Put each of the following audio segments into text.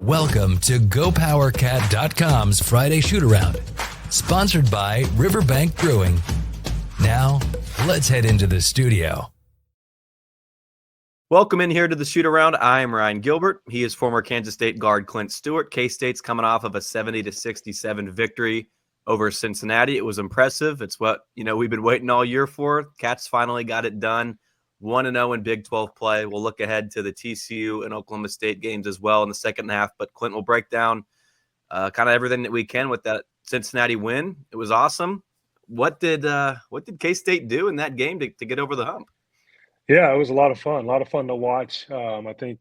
Welcome to GoPowerCat.com's Friday Shoot-Around, sponsored by Riverbank Brewing. Now, let's head into the studio. Welcome in here to the Shoot-Around. I'm Ryan Gilbert. He is former Kansas State guard Clint Stewart. K-State's coming off of a 70-67 victory over Cincinnati. It was impressive. It's what we've been waiting all year for. Cats finally got it done. 1-0 in Big 12 play. We'll look ahead to the TCU and Oklahoma State games as well in the second half. But Clint will break down kind of everything that we can with that Cincinnati win. It was awesome. What did K-State do in that game to get over the hump? Yeah, it was a lot of fun. A lot of fun to watch. I think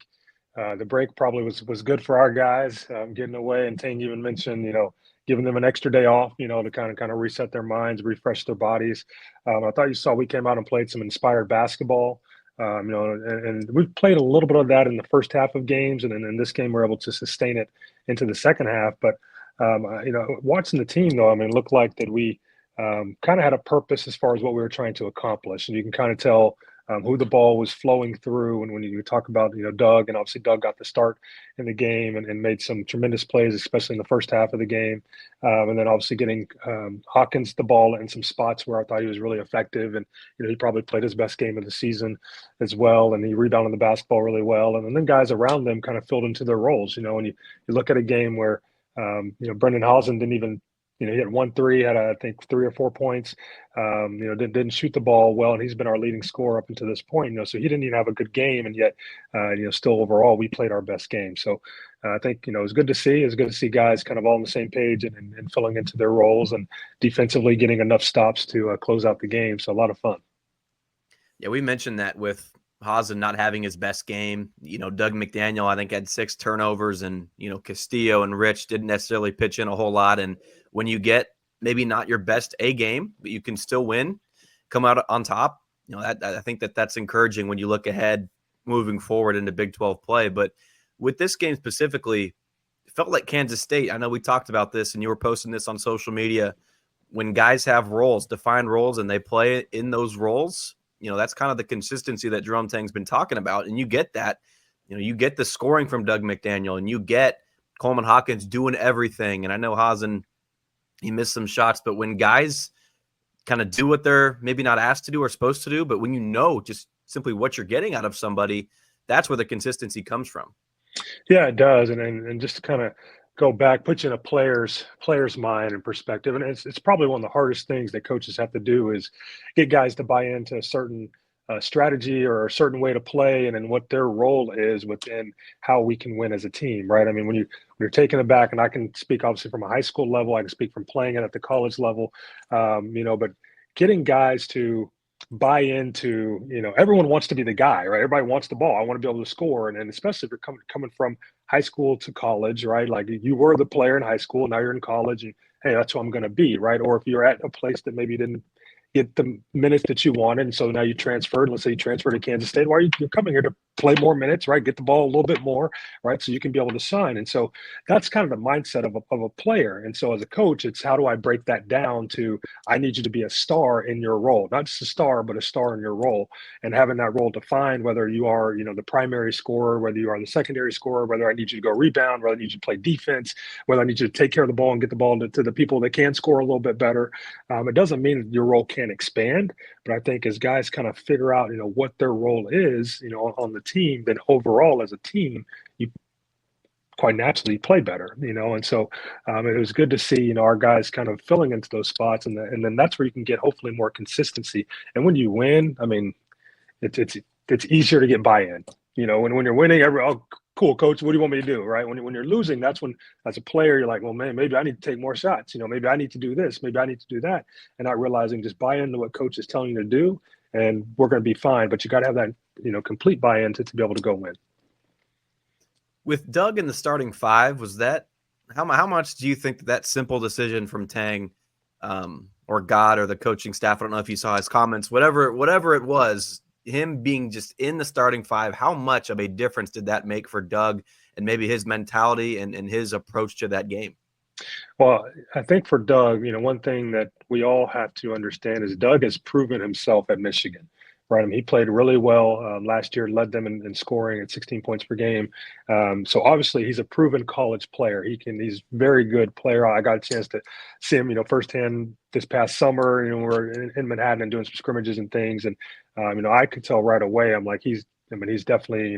the break probably was good for our guys getting away. And Tane even mentioned, giving them an extra day off, to kind of reset their minds, refresh their bodies. I thought you saw we came out and played some inspired basketball. And we played a little bit of that in the first half of games, and then in this game we're able to sustain it into the second half. But watching the team though, it looked like that we kind of had a purpose as far as what we were trying to accomplish, and you can kind of tell who the ball was flowing through. And when you talk about, Doug, and obviously Doug got the start in the game and made some tremendous plays, especially in the first half of the game. And then obviously getting Hawkins the ball in some spots where I thought he was really effective. And, he probably played his best game of the season as well. And he rebounded the basketball really well. And then guys around them kind of filled into their roles. When you look at a game where, Brendan Hausen didn't even, he had 1-3, had I think 3 or 4 points. Didn't shoot the ball well, and he's been our leading scorer up until this point. So he didn't even have a good game, and yet, still overall we played our best game. So I think it was good to see. It was good to see guys kind of all on the same page and filling into their roles, and defensively getting enough stops to close out the game. So a lot of fun. Yeah, we mentioned that with Hausen not having his best game. Doug McDaniel, I think, had 6 turnovers, and Castillo and Rich didn't necessarily pitch in a whole lot. And when you get maybe not your best A game, but you can still win, come out on top, I think that's encouraging when you look ahead moving forward into Big 12 play. But with this game specifically, it felt like Kansas State. I know we talked about this, and you were posting this on social media. When guys have roles, defined roles, and they play in those roles, that's kind of the consistency that Jerome Tang's been talking about. And you get that, you get the scoring from Doug McDaniel, and you get Coleman Hawkins doing everything. And I know Hausen, he missed some shots, but when guys kind of do what they're maybe not asked to do or supposed to do, but when just simply what you're getting out of somebody, that's where the consistency comes from. Yeah, it does. And just to kind of go back, put you in a player's mind and perspective. And it's probably one of the hardest things that coaches have to do is get guys to buy into a certain strategy or a certain way to play, and then what their role is within how we can win as a team, right? When you're taking it back, and I can speak obviously from a high school level, I can speak from playing it at the college level, but getting guys to buy into, everyone wants to be the guy, right? Everybody wants the ball. I want to be able to score. And especially if you're coming from high school to college, right? Like you were the player in high school, now you're in college, and hey, that's who I'm going to be, right? Or if you're at a place that maybe didn't get the minutes that you wanted, and so now you transferred. Let's say you transferred to Kansas State. Why are you're coming here to play more minutes, right? Get the ball a little bit more, right? So you can be able to shine. And so that's kind of the mindset of a player. And so as a coach, it's how do I break that down to I need you to be a star in your role, not just a star, but a star in your role, and having that role defined, whether you are, the primary scorer, whether you are the secondary scorer, whether I need you to go rebound, whether I need you to play defense, whether I need you to take care of the ball and get the ball to the people that can score a little bit better. It doesn't mean that your role can't expand, but I think as guys kind of figure out, what their role is, on the team, then overall as a team, you quite naturally play better, and so it was good to see, our guys kind of filling into those spots, and then that's where you can get hopefully more consistency. And when you win, it's easier to get buy-in, when you're winning, oh, cool, coach, what do you want me to do, right? When you're losing, that's when as a player, you're like, well, man, maybe I need to take more shots, maybe I need to do this, maybe I need to do that, and not realizing just buy into what coach is telling you to do, and we're going to be fine. But you got to have that, complete buy-in to be able to go win. With Doug in the starting 5, was that how much do you think that simple decision from Tang or God or the coaching staff, I don't know if you saw his comments, whatever it was, him being just in the starting 5, how much of a difference did that make for Doug and maybe his mentality and his approach to that game? Well, I think for Doug, one thing that we all have to understand is Doug has proven himself at Michigan, right? I mean, he played really well last year, led them in scoring at 16 points per game. So obviously, he's a proven college player. He's very good player. I got a chance to see him, firsthand this past summer. We're in Manhattan and doing some scrimmages and things, and I could tell right away. I'm like, he's definitely,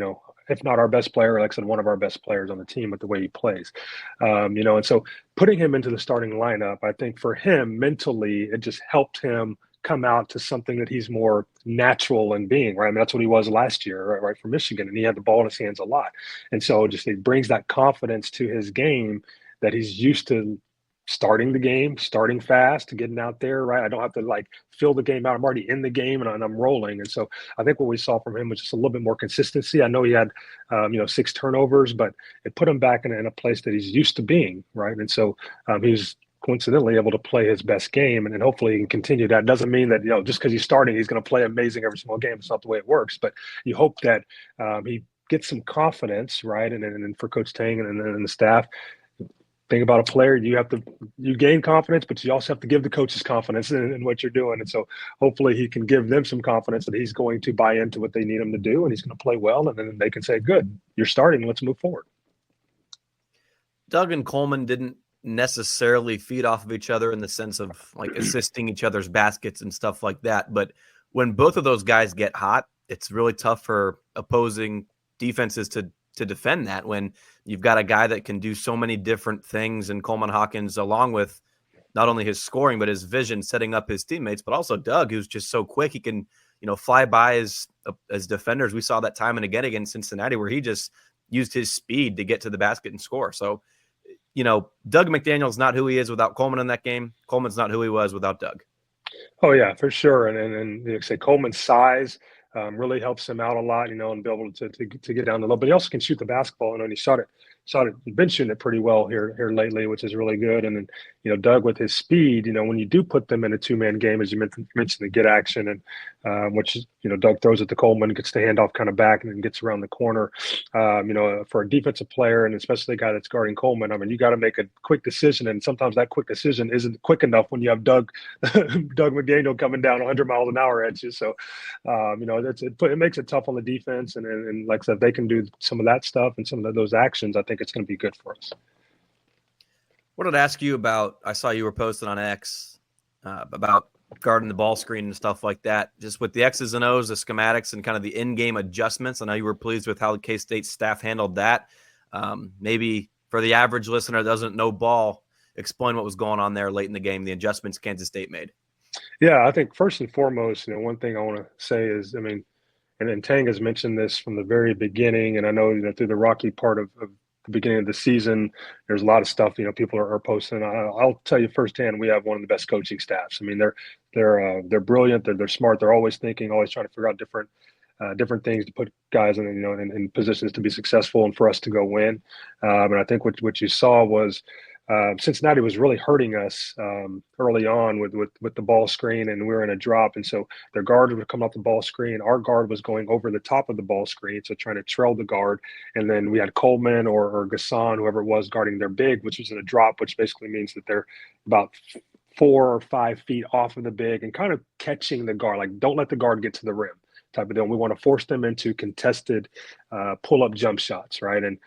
if not our best player, like I said, one of our best players on the team with the way he plays. And so putting him into the starting lineup, I think for him mentally, it just helped him come out to something that he's more natural in being, right? I mean, that's what he was last year, right, for Michigan, and he had the ball in his hands a lot. And so just it brings that confidence to his game that he's used to starting the game, starting fast, getting out there, right? I don't have to like fill the game out. I'm already in the game and I'm rolling. And so I think what we saw from him was just a little bit more consistency. I know he had, 6 turnovers, but it put him back in a place that he's used to being, right? And so he was coincidentally able to play his best game, and then hopefully he can continue that. Doesn't mean that just because he's starting he's going to play amazing every single game. It's not the way it works, but you hope that he gets some confidence, right? And then for Coach Tang and the staff, think about a player, you gain confidence, but you also have to give the coaches confidence in what you're doing. And so hopefully he can give them some confidence that he's going to buy into what they need him to do, and he's going to play well, and then they can say, good, you're starting, let's move forward. Doug and Coleman didn't necessarily feed off of each other in the sense of like assisting each other's baskets and stuff like that. But when both of those guys get hot, it's really tough for opposing defenses to defend that when you've got a guy that can do so many different things, and Coleman Hawkins, along with not only his scoring, but his vision, setting up his teammates, but also Doug, who's just so quick. He can, fly by as defenders. We saw that time and again against Cincinnati where he just used his speed to get to the basket and score. So, Doug McDaniel's not who he is without Coleman in that game. Coleman's not who he was without Doug. Oh yeah, for sure. And like I say, Coleman's size really helps him out a lot, and be able to get down the low. But he also can shoot the basketball, and he shot it. He's been shooting it pretty well here lately, which is really good. And then, Doug with his speed, when you do put them in a 2-man game, as you mentioned, the get action, and which is, Doug throws it to Coleman, gets the handoff kind of back, and then gets around the corner. For a defensive player, and especially a guy that's guarding Coleman, I mean, you got to make a quick decision, and sometimes that quick decision isn't quick enough when you have Doug McDaniel coming down 100 miles an hour at you. So, it makes it tough on the defense, and like I said, if they can do some of that stuff and some of those actions, I think it's going to be good for us. What did I ask you about? I saw you were posting on X about guarding the ball screen and stuff like that. Just with the X's and O's, the schematics, and kind of the in-game adjustments. I know you were pleased with how the K-State staff handled that. Maybe for the average listener that doesn't know ball, explain what was going on there late in the game, the adjustments Kansas State made. Yeah, I think first and foremost, one thing I want to say is, and Tang has mentioned this from the very beginning, and I know, through the rocky part of the beginning of the season, there's a lot of stuff, people are posting. I'll tell you firsthand, we have one of the best coaching staffs. I mean, they're brilliant, they're smart, they're always thinking, always trying to figure out different things to put guys in positions to be successful and for us to go win. And I think what you saw was Cincinnati was really hurting us early on with the ball screen, and we were in a drop. And so their guard would come off the ball screen. Our guard was going over the top of the ball screen, so trying to trail the guard. And then we had Coleman or Gasson, whoever it was, guarding their big, which was in a drop, which basically means that they're about 4 or 5 feet off of the big and kind of catching the guard. Like, don't let the guard get to the rim type of deal. We want to force them into contested pull-up jump shots, right? And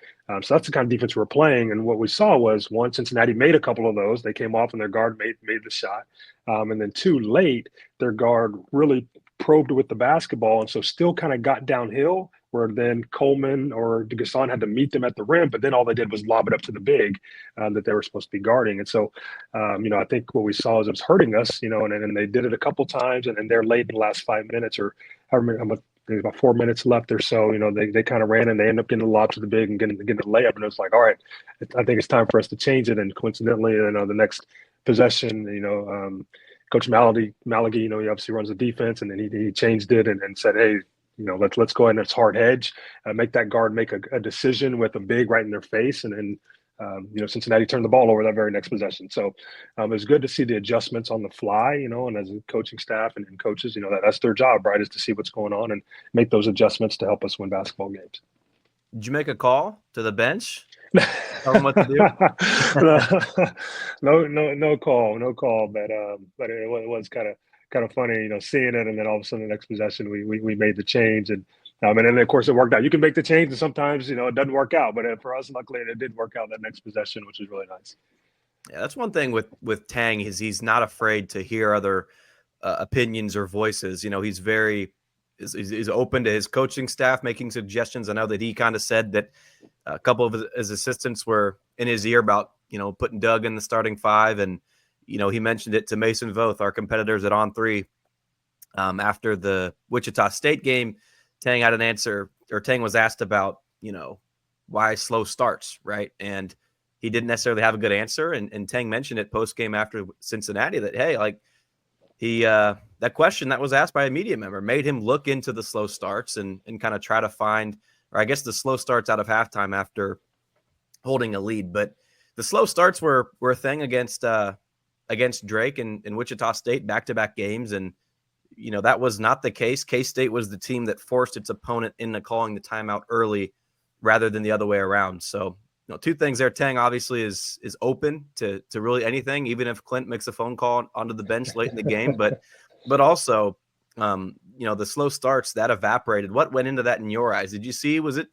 so that's the kind of defense we're playing. And what we saw was, one, Cincinnati made a couple of those. They came off and their guard made the shot. And then 2, late, their guard really probed with the basketball, and so still kind of got downhill, where then Coleman or Gasson had to meet them at the rim, but then all they did was lob it up to the big that they were supposed to be guarding. And so, I think what we saw is it was hurting us, and they did it a couple times, and they're late in the last 5 minutes or however many, there's about 4 minutes left or so. They kind of ran, and they end up getting the lob to the big and getting the layup. And it was like, all right, I think it's time for us to change it. And coincidentally, the next possession, Coach Malagy, he obviously runs the defense, and then he changed it and said, hey, let's go ahead and it's hard hedge, make that guard make a decision with a big right in their face, and Cincinnati turned the ball over that very next possession. So it was good to see the adjustments on the fly, and as a coaching staff and coaches, that's their job, right, is to see what's going on and make those adjustments to help us win basketball games. Did you make a call to the bench? Tell them what to do? No call, but it was kind kind of funny, seeing it, and then all of a sudden the next possession we made the change, and then of course it worked out. You can make the change, and sometimes it doesn't work out, but for us, luckily, it did work out that next possession, which is really nice. Yeah, that's one thing with Tang is he's not afraid to hear other opinions or voices. He's very is open to his coaching staff making suggestions. I know that he kind of said that a couple of his assistants were in his ear about putting Doug in the starting five, and he mentioned it to Mason Voth, our competitors at On3, after the Wichita State game. Tang had an answer, or Tang was asked about why slow starts, right? And he didn't necessarily have a good answer. And Tang mentioned it post game after Cincinnati that, hey, like that question that was asked by a media member made him look into the slow starts and kind of try to find, or I guess the slow starts out of halftime after holding a lead. But the slow starts were a thing against Drake and Wichita State back-to-back games. And, that was not the case. K-State was the team that forced its opponent into calling the timeout early rather than the other way around. So, two things there. Tang obviously is open to really anything, even if Clint makes a phone call onto the bench late in the game. But also, the slow starts that evaporated. What went into that in your eyes? Did you see? Was it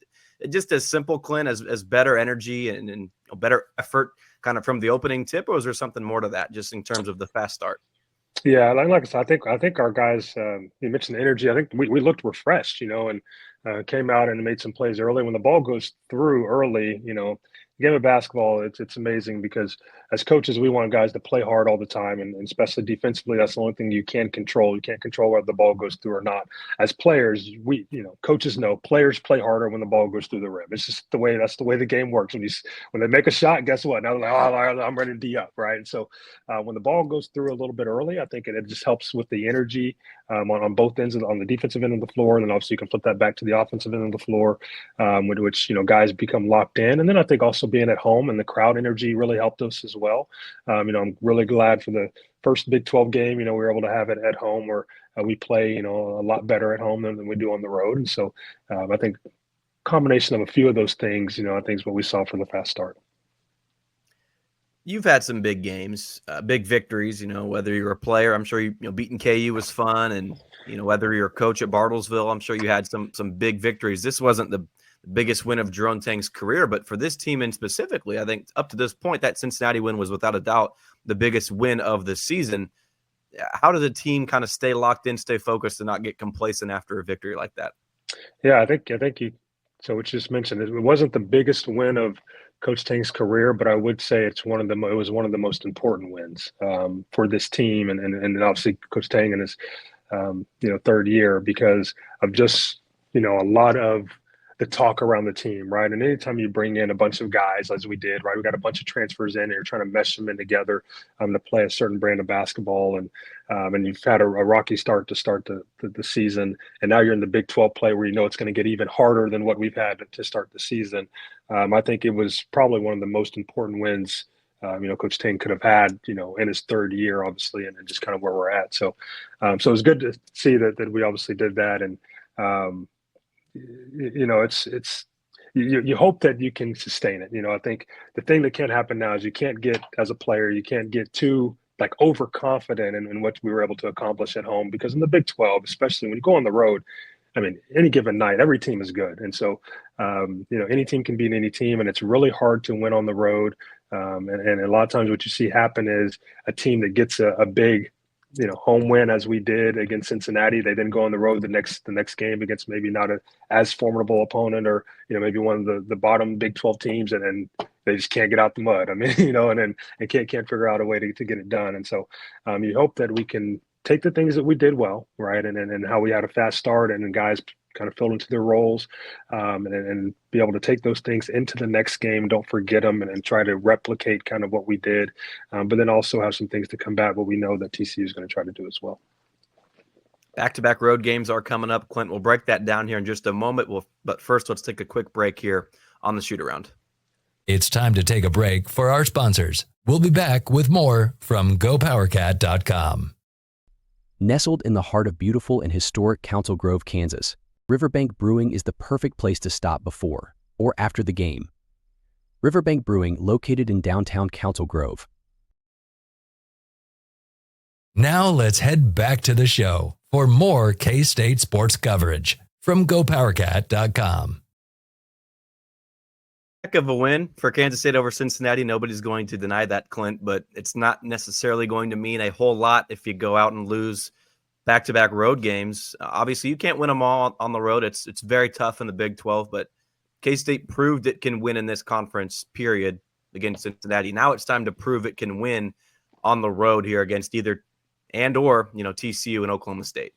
just as simple, Clint, as better energy and better effort kind of from the opening tip, or was there something more to that, just in terms of the fast start? Yeah, like I said, I think our guys. You mentioned the energy. I think we looked refreshed, and came out and made some plays early. When the ball goes through early, the game of basketball, it's amazing because as coaches, we want guys to play hard all the time, and especially defensively, that's the only thing you can control. You can't control whether the ball goes through or not. As players, coaches know players play harder when the ball goes through the rim. It's just that's the way the game works. When they make a shot, guess what? Now they're like, oh, I'm ready to D up, right? And so when the ball goes through a little bit early, I think it just helps with the energy on both ends on the defensive end of the floor, and then obviously you can flip that back to the offensive end of the floor, with which guys become locked in. And then I think also being at home and the crowd energy really helped us as well. I'm really glad for the first Big 12 game. We were able to have it at home where we play a lot better at home than we do on the road. And so I think combination of a few of those things, I think is what we saw for the fast start. You've had some big games, big victories, whether you're a player, I'm sure beating KU was fun. And, whether you're a coach at Bartlesville, I'm sure you had some big victories. This wasn't the biggest win of Jerome Tang's career, but for this team in specifically, I think up to this point, that Cincinnati win was without a doubt the biggest win of the season. How does a team kind of stay locked in, stay focused, and not get complacent after a victory like that? Yeah, I think so what you just mentioned, it wasn't the biggest win of Coach Tang's career, but I would say it was one of the most important wins for this team, and obviously Coach Tang in his third year, because of just a lot of the talk around the team, right? And anytime you bring in a bunch of guys, as we did, right, we got a bunch of transfers in, and you're trying to mesh them in together to play a certain brand of basketball, and you've had a rocky start to start the season, and now you're in the Big 12 play where it's going to get even harder than what we've had to start the season. I think it was probably one of the most important wins Coach Tang could have had, in his third year, obviously, and just kind of where we're at. So it was good to see that we obviously did that, and it's you hope that you can sustain it. I think the thing that can't happen now is you can't get, as a player, you can't get too overconfident in what we were able to accomplish at home, because in the Big 12, especially when you go on the road, I mean, any given night, every team is good. And so, any team can beat any team, and it's really hard to win on the road. And a lot of times what you see happen is a team that gets a big, home win, as we did against Cincinnati. They then go on the road the next game against maybe not as formidable opponent, or, maybe one of the bottom Big 12 teams, and they just can't get out the mud. I mean, and can't figure out a way to get it done. And so you hope that we can take the things that we did well, right, and how we had a fast start, and then guys kind of filled into their roles, and be able to take those things into the next game, don't forget them, and try to replicate kind of what we did, but then also have some things to combat what we know that TCU is going to try to do as well. Back-to-back road games are coming up. Clint, we'll break that down here in just a moment. But first, let's take a quick break here on the Shoot-Around. It's time to take a break for our sponsors. We'll be back with more from GoPowerCat.com. Nestled in the heart of beautiful and historic Council Grove, Kansas, Riverbank Brewing is the perfect place to stop before or after the game. Riverbank Brewing, located in downtown Council Grove. Now let's head back to the show for more K-State sports coverage from GoPowerCat.com. Heck of a win for Kansas State over Cincinnati. Nobody's going to deny that, Clint, but it's not necessarily going to mean a whole lot if you go out and lose back-to-back road games. Obviously, you can't win them all on the road. It's very tough in the Big 12, but K-State proved it can win in this conference, period, against Cincinnati. Now it's time to prove it can win on the road here against either or TCU and Oklahoma State.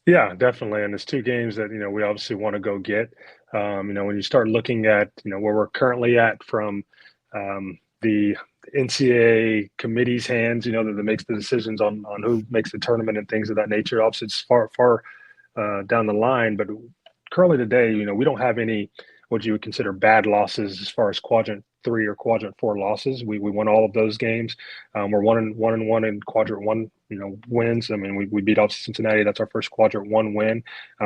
Yeah, definitely. And it's two games that, we obviously want to go get. When you start looking at, where we're currently at from the NCAA committee's hands, that makes the decisions on who makes the tournament and things of that nature. Obviously, it's far down the line. But currently today, we don't have any what you would consider bad losses as far as quadrant 3 or quadrant 4 losses. We won all of those games. We're 1-1 in quadrant 1, wins. I mean, we beat off Cincinnati. That's our first quadrant 1 win.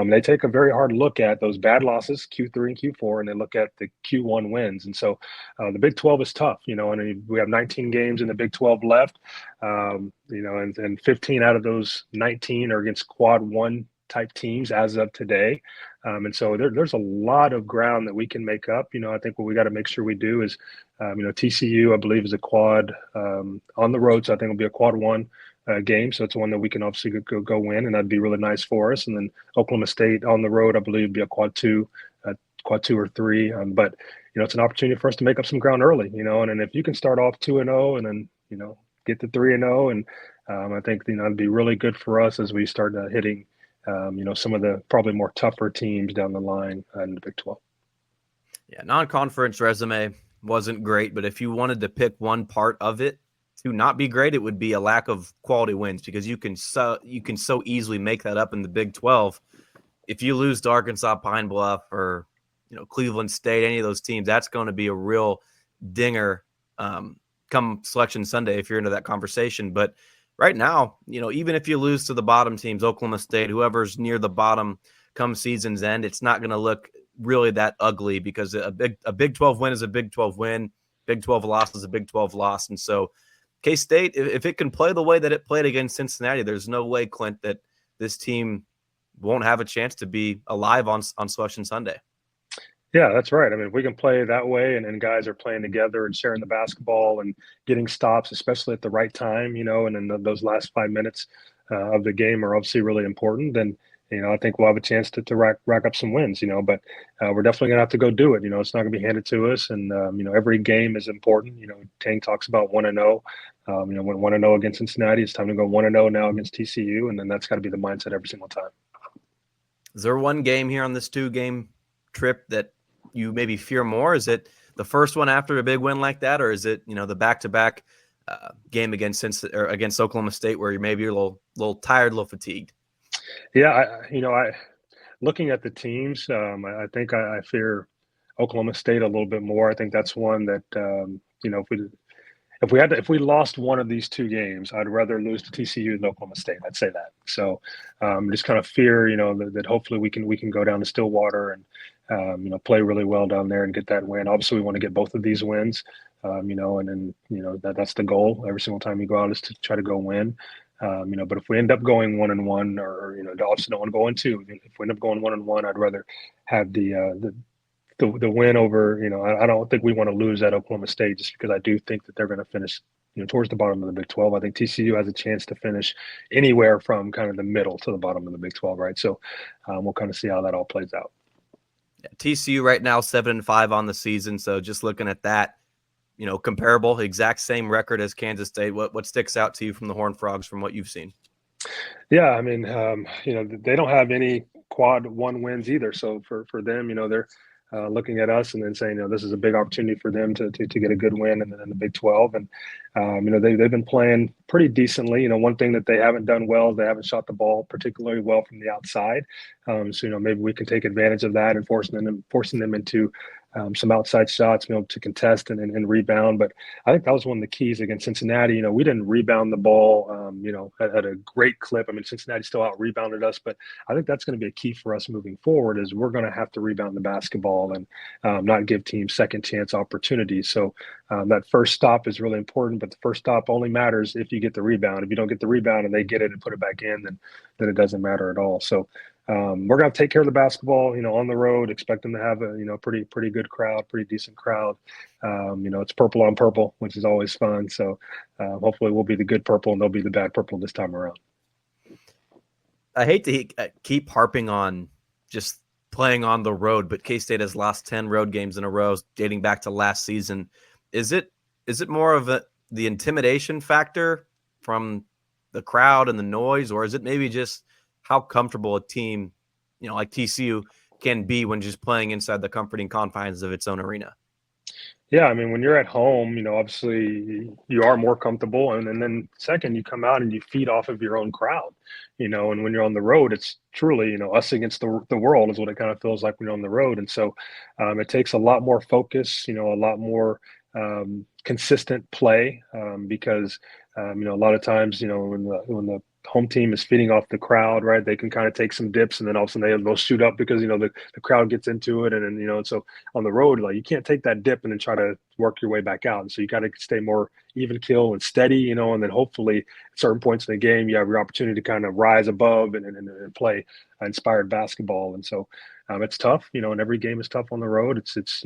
They take a very hard look at those bad losses, Q3 and Q4, and they look at the Q1 wins. And so the Big 12 is tough, and we have 19 games in the Big 12 left, and 15 out of those 19 are against quad 1 type teams as of today. And so there's a lot of ground that we can make up. I think what we got to make sure we do is, TCU, I believe, is a quad on the road. So I think it'll be a quad 1 game. So it's one that we can obviously go win, and that'd be really nice for us. And then Oklahoma State on the road, I believe, would be a quad 2 or 3. But, it's an opportunity for us to make up some ground early, and if you can start off 2-0 and then, get to 3-0. And I think, it'd be really good for us as we start hitting some of the probably more tougher teams down the line in the Big 12. Yeah, non-conference resume wasn't great, but if you wanted to pick one part of it to not be great, it would be a lack of quality wins, because you can so easily make that up in the Big 12. If you lose to Arkansas Pine Bluff or Cleveland State, any of those teams, that's going to be a real dinger come Selection Sunday if you're into that conversation. But right now, even if you lose to the bottom teams, Oklahoma State, whoever's near the bottom come season's end, it's not going to look really that ugly, because a Big 12 win is a Big 12 win. Big 12 loss is a Big 12 loss. And so K-State, if it can play the way that it played against Cincinnati, there's no way, Clint, that this team won't have a chance to be alive on Selection Sunday. Yeah, that's right. I mean, if we can play that way and guys are playing together and sharing the basketball and getting stops, especially at the right time, and then those last 5 minutes of the game are obviously really important, then, I think we'll have a chance to rack up some wins, but we're definitely going to have to go do it. It's not going to be handed to us. And, every game is important. Tang talks about 1-0. When 1-0 against Cincinnati, it's time to go 1-0 now against TCU. And then that's got to be the mindset every single time. Is there one game here on this 2-game trip that you maybe fear more? Is it the first one after a big win like that, or is it the back-to-back game against Oklahoma State where you're maybe a little tired, a little fatigued? Yeah, I looking at the teams, I think I fear Oklahoma State a little bit more. I think that's one that if we lost one of these 2 games, I'd rather lose to TCU than Oklahoma State. I'd say that. So just kind of fear, that hopefully we can go down to Stillwater and play really well down there and get that win. Obviously, we want to get both of these wins, and then that's the goal every single time you go out, is to try to go win. But if we end up going 1-1, or obviously don't want to go 1-2. If we end up going 1-1, I'd rather have the win over. I don't think we want to lose at Oklahoma State, just because I do think that they're going to finish towards the bottom of the Big 12. I think TCU has a chance to finish anywhere from kind of the middle to the bottom of the Big 12, right? So we'll kind of see how that all plays out. Yeah, TCU right now 7-5 on the season. So just looking at that, comparable, exact same record as Kansas State. What sticks out to you from the Horned Frogs from what you've seen? Yeah, I mean, they don't have any quad 1 wins either. So for them, they're looking at us and then saying, this is a big opportunity for them to get a good win in the Big 12. And, they've been playing pretty decently. One thing that they haven't done well is they haven't shot the ball particularly well from the outside. So maybe we can take advantage of that and forcing them into some outside shots, to contest and rebound. But I think that was one of the keys against Cincinnati. We didn't rebound the ball, at a great clip. I mean, Cincinnati still out rebounded us, but I think that's going to be a key for us moving forward is we're going to have to rebound the basketball and not give teams second chance opportunities. So that first stop is really important, but the first stop only matters if you get the rebound. If you don't get the rebound and they get it and put it back in, then it doesn't matter at all. So we're going to take care of the basketball, on the road, expect them to have a, pretty good crowd, pretty decent crowd. It's purple on purple, which is always fun. So hopefully we'll be the good purple and they'll be the bad purple this time around. I hate to keep harping on just playing on the road, but K-State has lost 10 road games in a row dating back to last season. Is it more of the intimidation factor from the crowd and the noise, or is it maybe just how comfortable a team, like TCU can be when just playing inside the comforting confines of its own arena? Yeah, I mean, when you're at home, obviously you are more comfortable. And then second, you come out and you feed off of your own crowd, and when you're on the road, it's truly, us against the world is what it kind of feels like when you're on the road. And so it takes a lot more focus, a lot more consistent play because, a lot of times, when the home team is feeding off the crowd, right, they can kind of take some dips and then all of a sudden they'll shoot up because, the crowd gets into it. And so on the road, like you can't take that dip and then try to work your way back out. And so you got to stay more even keel and steady, and then hopefully at certain points in the game, you have your opportunity to kind of rise above and play inspired basketball. And so it's tough, and every game is tough on the road. It's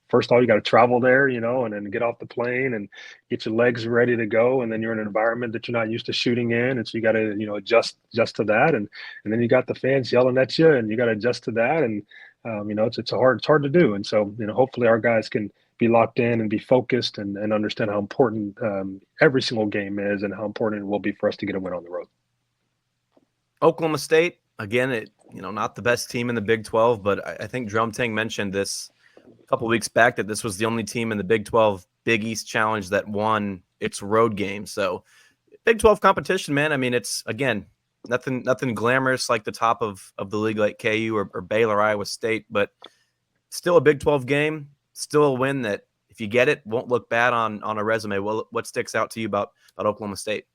first of all, you got to travel there, and then get off the plane and get your legs ready to go. And then you're in an environment that you're not used to shooting in. And so you got to, adjust to that. And then you got the fans yelling at you and you got to adjust to that. And, it's hard to do. And so, hopefully our guys can be locked in and be focused and understand how important every single game is and how important it will be for us to get a win on the road. Oklahoma State, again, not the best team in the Big 12, but I think Drum Tang mentioned this a couple weeks back that this was the only team in the Big 12 Big East Challenge that won its road game. So Big 12 competition, man. I mean, it's, again, nothing glamorous like the top of the league like KU or Baylor, Iowa State, but still a Big 12 game, still a win that if you get it, won't look bad on a resume. What sticks out to you about Oklahoma State?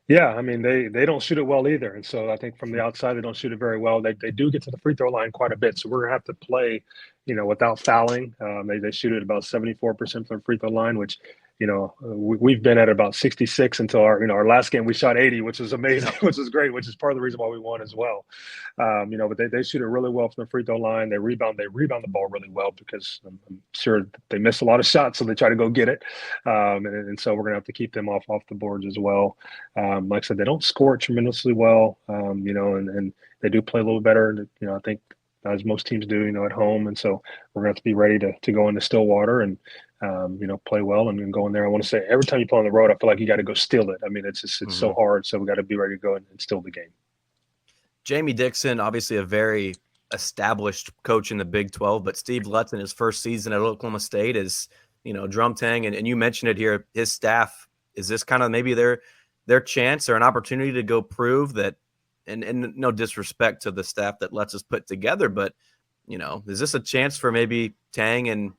Yeah, I mean, they don't shoot it well either. And so I think from the outside, they don't shoot it very well. They do get to the free throw line quite a bit. So we're going to have to play, without fouling. They shoot it about 74% from the free throw line, which, we've been at about 66 until our last game. We shot 80, which is amazing, which is great, which is part of the reason why we won as well. But they shoot it really well from the free throw line. They rebound the ball really well because I'm sure they miss a lot of shots, so they try to go get it. And so we're going to have to keep them off the boards as well. Like I said, they don't score it tremendously well, and they do play a little better. I think as most teams do, at home. And so we're going to have to be ready to go into Stillwater and, play well and go in there. I want to say every time you play on the road, I feel like you got to go steal it. I mean, it's so hard. So we got to be ready to go and steal the game. Jamie Dixon, obviously a very established coach in the Big 12, but Steve Lutz in his first season at Oklahoma State is, Drum Tang, and you mentioned it here, his staff, is this kind of maybe their chance or an opportunity to go prove that, and no disrespect to the staff that Lutz has put together, but, is this a chance for maybe Tang and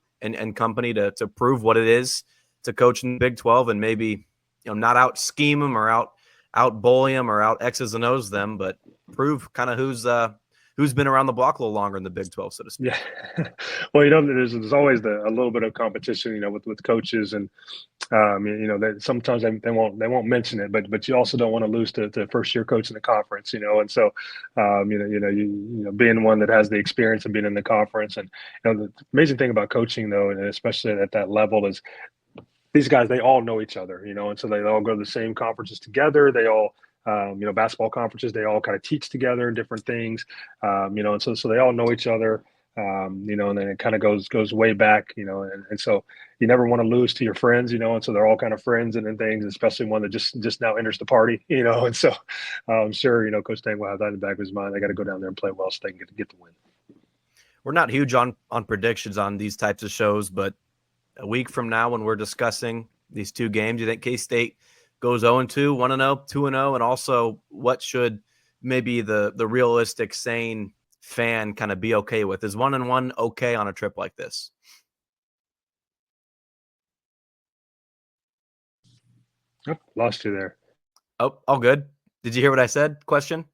company to prove what it is to coach in the Big 12 and maybe, not out scheme them or out bully them or out X's and O's them, but prove kind of who's been around the block a little longer in the Big 12, so to speak. Yeah. Well, there's always a little bit of competition, with coaches and, that sometimes they won't mention it, but you also don't want to lose to the first year coach in the conference, and so, being one that has the experience of being in the conference and, the amazing thing about coaching though, and especially at that level is these guys, they all know each other, and so they all go to the same conferences together. They all, basketball conferences, they all kind of teach together and different things, and so they all know each other, and then it kind of goes way back, and so you never want to lose to your friends, and so they're all kind of friends and things, especially one that just now enters the party, and so I'm sure, Coach Tang will have that in the back of his mind. They got to go down there and play well so they can get the win. We're not huge on predictions on these types of shows, but a week from now when we're discussing these two games, you think K-State goes 0-2, 1-0, 2-0, and also what should maybe the realistic, sane fan kind of be okay with? Is 1-1 okay on a trip like this? Oh, lost you there. Oh, all good. Did you hear what I said? Question?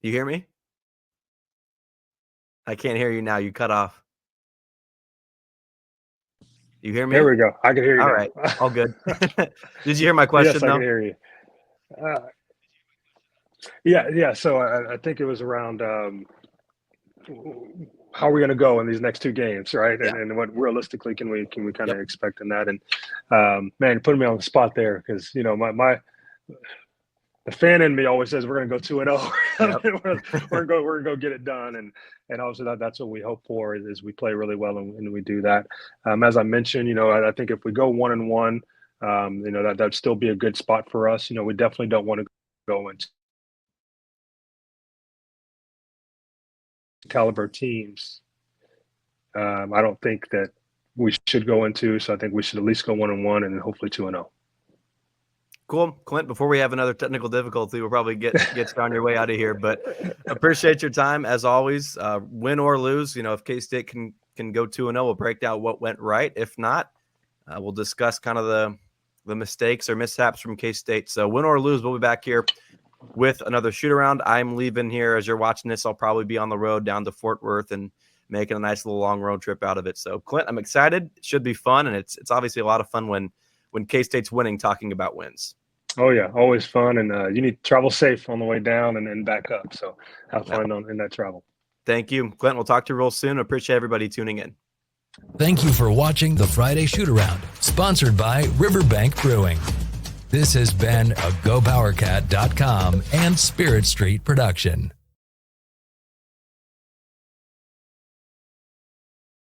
You hear me? I can't hear you now. You cut off. You hear me? There we go. I can hear you All now. right. All good. Did you hear my question? Yes, I though? can hear you. Yeah. So I think it was around how are we going to go in these next two games, right? Yeah. And what realistically can we kind of Yep. expect in that? And man, you're putting me on the spot there because the fan in me always says we're going to go 2-0. Yep. we're going to go get it done, and obviously that's what we hope for is we play really well and we do that. As I mentioned, I think if we go 1-1, that'd still be a good spot for us. We definitely don't want to go into caliber teams. I don't think that we should go into, so I think we should at least go 1-1 and then hopefully 2-0. Cool. Clint, before we have another technical difficulty, we'll probably get on your way out of here, but appreciate your time as always. Win or lose, if K-State can go 2-0, we'll break down what went right. If not, we'll discuss kind of the mistakes or mishaps from K-State. So win or lose, we'll be back here with another shoot around. I'm leaving here as you're watching this. I'll probably be on the road down to Fort Worth and making a nice little long road trip out of it. So Clint, I'm excited. It should be fun. And it's obviously a lot of fun when K-State's winning, talking about wins. Oh yeah, always fun. And you need to travel safe on the way down and then back up. So have fun in that travel. Thank you, Clint. We'll talk to you real soon. Appreciate everybody tuning in. Thank you for watching the Friday Shoot Around, sponsored by Riverbank Brewing. This has been a GoPowerCat.com and Spirit Street production.